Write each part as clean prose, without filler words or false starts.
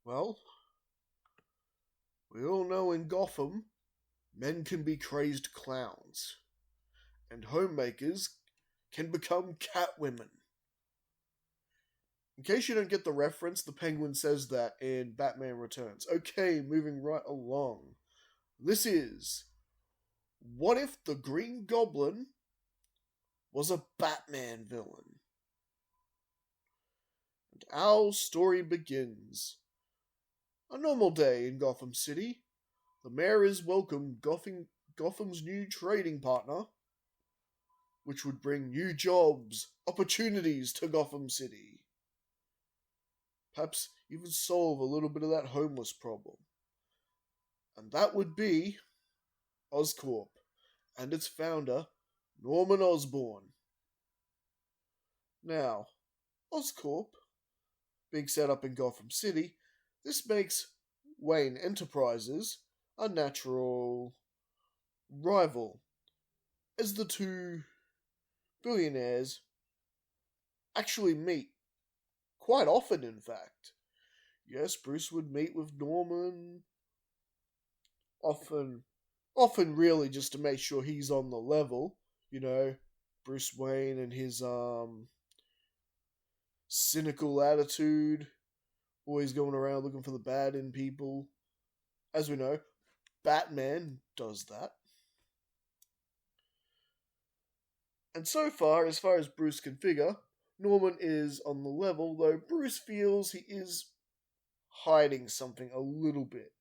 Well, we all know in Gotham, men can be crazed clowns, and homemakers can become catwomen. In case you don't get the reference, the Penguin says that in Batman Returns. Okay, moving right along. This is What if the Green Goblin was a Batman villain? And our story begins. A normal day in Gotham City. The mayor has welcomed Gotham's new trading partner, which would bring new jobs, opportunities to Gotham City. Perhaps even solve a little bit of that homeless problem. And that would be Oscorp and its founder, Norman Osborn. Now, Oscorp, being set up in Gotham City, this makes Wayne Enterprises a natural rival, as the two billionaires actually meet quite often, in fact. Yes, Bruce would meet with Norman often really just to make sure he's on the level, you know, Bruce Wayne and his cynical attitude, always going around looking for the bad in people. As we know, Batman does that. And so far as Bruce can figure, Norman is on the level, though Bruce feels he is hiding something a little bit.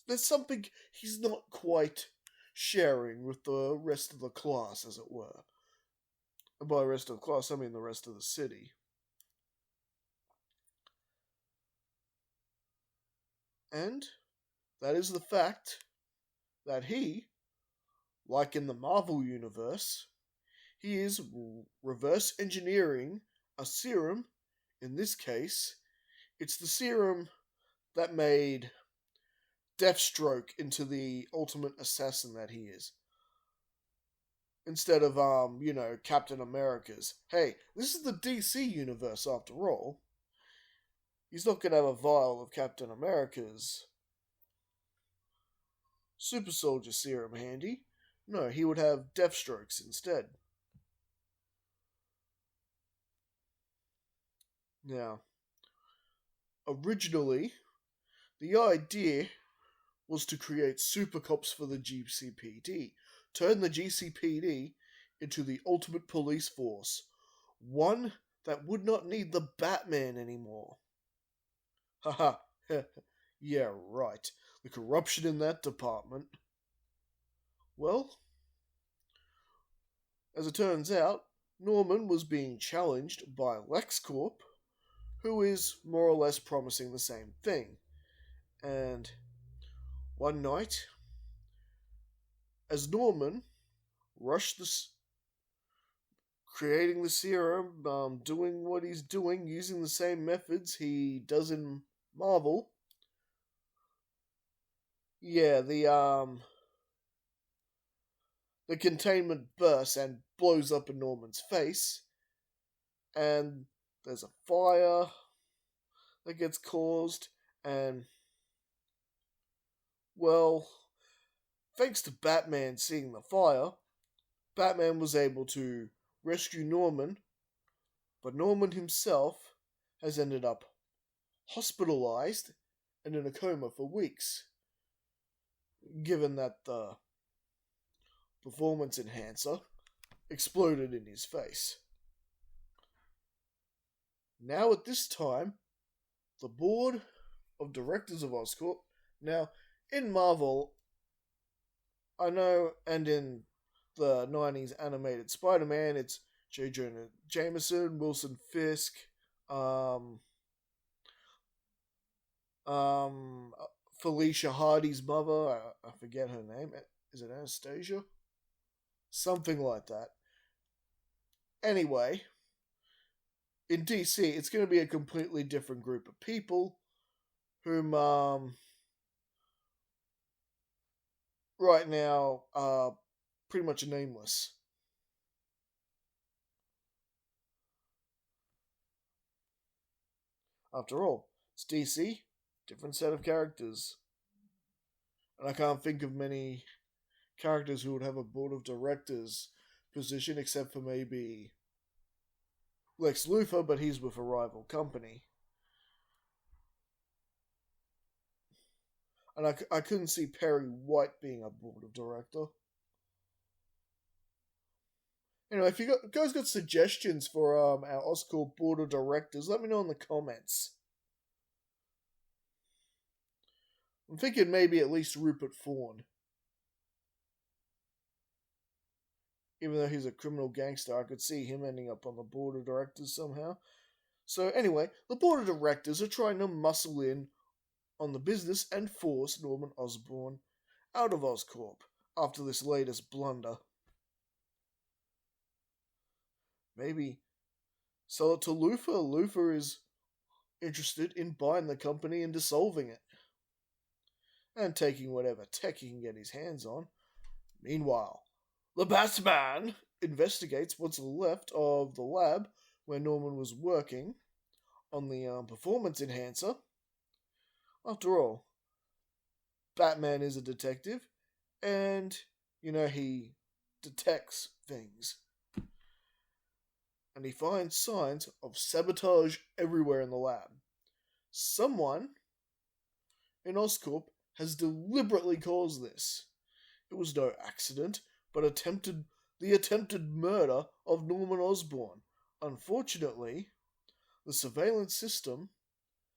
There's something he's not quite sharing with the rest of the class, as it were. And by the rest of the class, I mean the rest of the city. And that is the fact that he, like in the Marvel Universe, he is reverse engineering a serum. In this case, it's the serum that made Deathstroke into the ultimate assassin that he is. Instead of, Captain America's. Hey, this is the DC universe after all. He's not going to have a vial of Captain America's super soldier serum handy. No, he would have Deathstrokes instead. Now, originally, the idea was to create super cops for the GCPD, turn the GCPD into the ultimate police force, one that would not need the Batman anymore. Haha, yeah, right. The corruption in that department. Well, as it turns out, Norman was being challenged by LexCorp, who is more or less promising the same thing. And one night, as Norman rushed creating the serum, doing what he's doing, using the same methods he does in Marvel. Yeah, the containment bursts and blows up in Norman's face, and there's a fire that gets caused, and well, thanks to Batman seeing the fire, Batman was able to rescue Norman, but Norman himself has ended up hospitalized and in a coma for weeks, given that the performance enhancer exploded in his face. Now, at this time, the board of directors of Oscorp, now in Marvel, I know, and in the 90s animated Spider-Man, it's J. Jonah Jameson, Wilson Fisk, Felicia Hardy's mother, I forget her name. Is it Anastasia? Something like that. Anyway, in DC, it's going to be a completely different group of people whom, right now, are pretty much nameless. After all, It's DC, different set of characters. And I can't think of many characters who would have a board of directors position except for maybe Lex Luthor, but he's with a rival company. And I couldn't see Perry White being a board of director. Anyway, if you guys got suggestions for our Oscorp board of directors, let me know in the comments. I'm thinking maybe at least Rupert Thorne. Even though he's a criminal gangster, I could see him ending up on the board of directors somehow. So anyway, the board of directors are trying to muscle in on the business and force Norman Osborn out of Oscorp after this latest blunder. Maybe sell it to Luthor. Luthor is interested in buying the company and dissolving it. And taking whatever tech he can get his hands on. Meanwhile, the Batman investigates what's left of the lab where Norman was working on the performance enhancer. After all, Batman is a detective, and, he detects things. And he finds signs of sabotage everywhere in the lab. Someone in Oscorp has deliberately caused this. It was no accident, but the attempted murder of Norman Osborn. Unfortunately, the surveillance system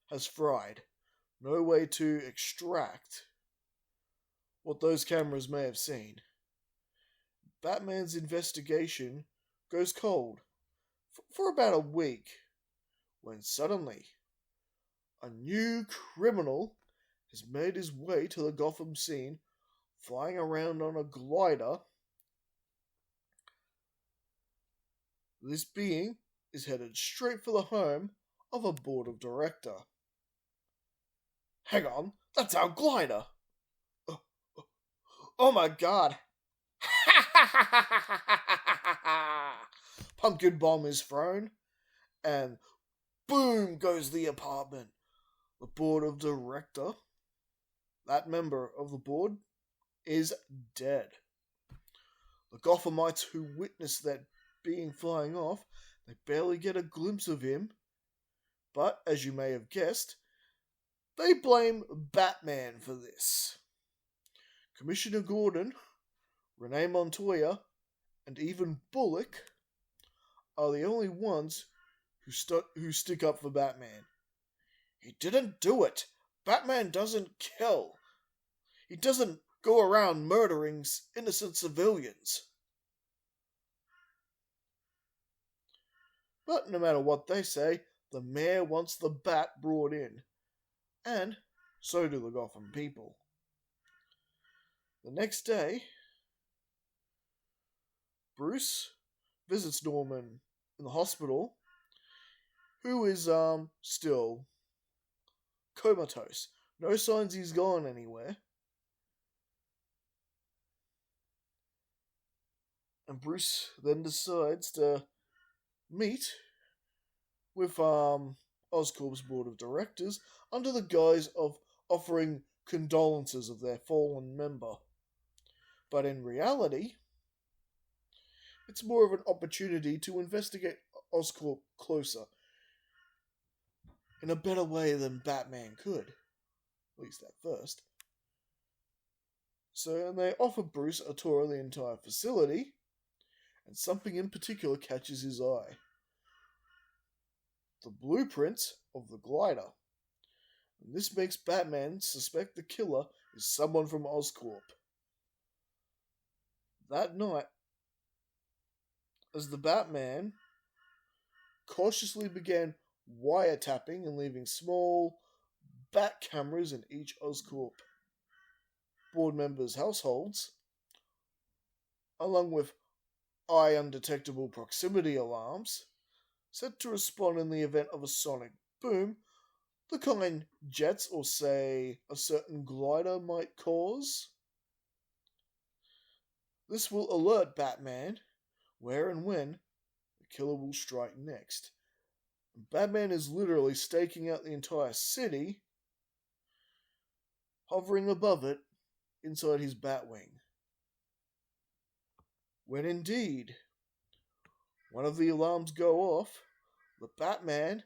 has fried. No way to extract what those cameras may have seen. Batman's investigation goes cold for about a week, when suddenly a new criminal has made his way to the Gotham scene, flying around on a glider. This being is headed straight for the home of a board of director. Hang on, that's our glider! Oh my god! Pumpkin bomb is thrown, and boom goes the apartment. The board of director, that member of the board, is dead. The Gothamites who witness that being flying off, they barely get a glimpse of him, but as you may have guessed, they blame Batman for this. Commissioner Gordon, Renee Montoya, and even Bullock are the only ones who stick up for Batman. He didn't do it. Batman doesn't kill. He doesn't go around murdering innocent civilians. But no matter what they say, the mayor wants the Bat brought in. And so do the Gotham people. The next day, Bruce visits Norman in the hospital, who is still comatose. No signs he's gone anywhere. And Bruce then decides to meet with Oscorp's board of directors under the guise of offering condolences of their fallen member. But in reality, it's more of an opportunity to investigate Oscorp closer in a better way than Batman could, at least at first. So they offer Bruce a tour of the entire facility, and something in particular catches his eye. The blueprints of the glider. And this makes Batman suspect the killer is someone from Oscorp. That night, as the Batman cautiously began wiretapping and leaving small bat cameras in each Oscorp board members' households, along with eye undetectable proximity alarms, set to respond in the event of a sonic boom, the kind jets or say a certain glider might cause. This will alert Batman where and when the killer will strike next. Batman is literally staking out the entire city, hovering above it inside his Batwing. When indeed, one of the alarms go off, the Batman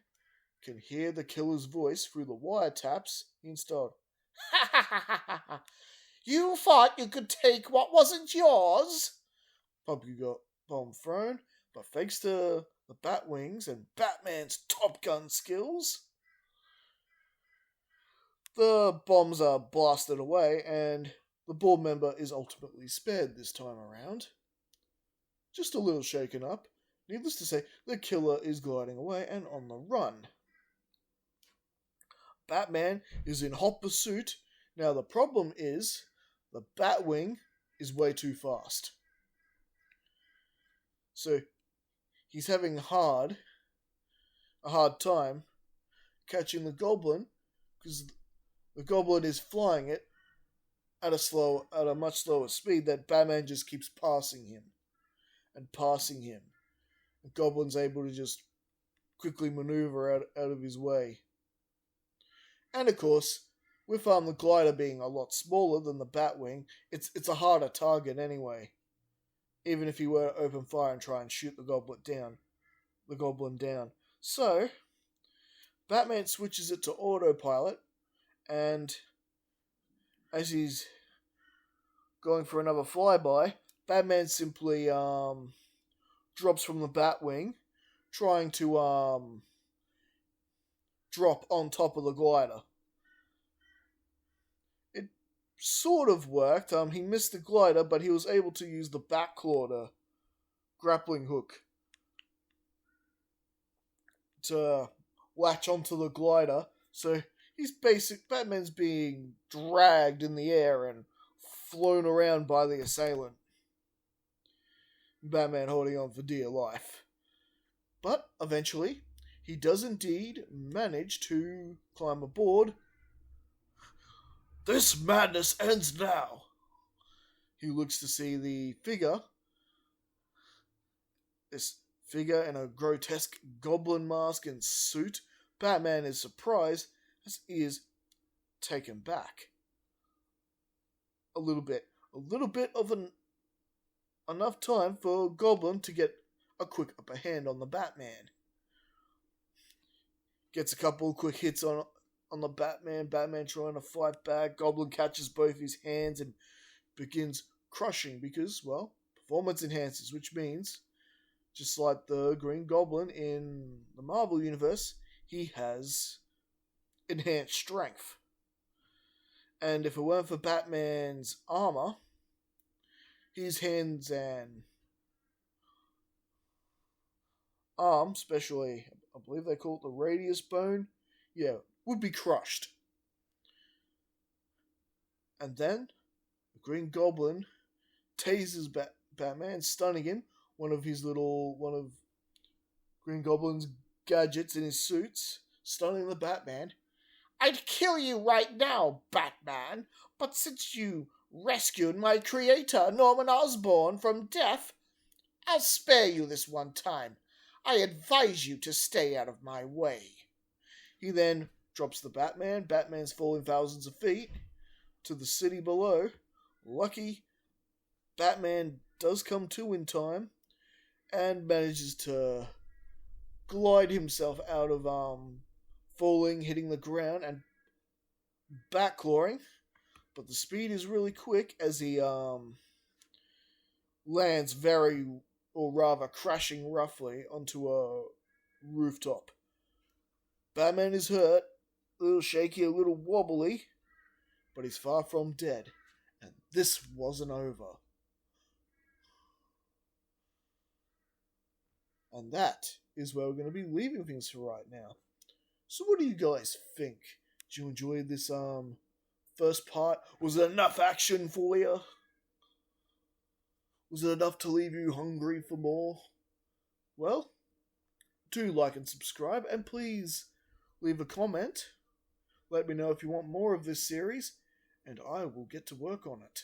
can hear the killer's voice through the wiretaps he installed. Ha ha ha ha ha ha! You thought you could take what wasn't yours? Pumpkin got bomb thrown, but thanks to the Batwings and Batman's Top Gun skills, the bombs are blasted away and the board member is ultimately spared this time around. Just a little shaken up. Needless to say, the killer is gliding away and on the run. Batman is in hot pursuit. Now the problem is, the Batwing is way too fast. So he's having a hard time catching the Goblin because the Goblin is flying it at a much slower speed that Batman just keeps passing him. The Goblin's able to just quickly maneuver out of his way. And of course, with the glider being a lot smaller than the Batwing, it's a harder target anyway. Even if he were to open fire and try and shoot the Goblin down. So, Batman switches it to autopilot, and as he's going for another flyby, Batman simply drops from the Batwing, trying to drop on top of the glider. It sort of worked. He missed the glider, but he was able to use the Batclaw to grappling hook to latch onto the glider. So Batman's being dragged in the air and flown around by the assailant. Batman holding on for dear life. But eventually, he does indeed manage to climb aboard. This madness ends now. He looks to see the figure. This figure in a grotesque goblin mask and suit. Batman is surprised as he is taken back. A little bit of enough time for Goblin to get a quick upper hand on the Batman. Gets a couple of quick hits on the Batman. Batman trying to fight back. Goblin catches both his hands and begins crushing because, well, performance enhances, which means, just like the Green Goblin in the Marvel Universe, he has enhanced strength. And if it weren't for Batman's armor, his hands and arm, especially, I believe they call it the radius bone, would be crushed. And then, the Green Goblin tases Batman, stunning him. One of Green Goblin's gadgets in his suits, stunning the Batman. I'd kill you right now, Batman, but since you rescued my creator, Norman Osborn, from death, I'll spare you this one time. I advise you to stay out of my way. He then drops the Batman. Batman's falling thousands of feet to the city below. Lucky Batman does come to in time and manages to glide himself out of falling, hitting the ground, and backclawing. But the speed is really quick as he lands crashing roughly onto a rooftop. Batman is hurt, a little shaky, a little wobbly, but he's far from dead. And this wasn't over. And that is where we're going to be leaving things for right now. So what do you guys think? Did you enjoy this first part? Was it enough action for you? Was it enough to leave you hungry for more? Well, do like and subscribe, and please leave a comment. Let me know if you want more of this series, and I will get to work on it.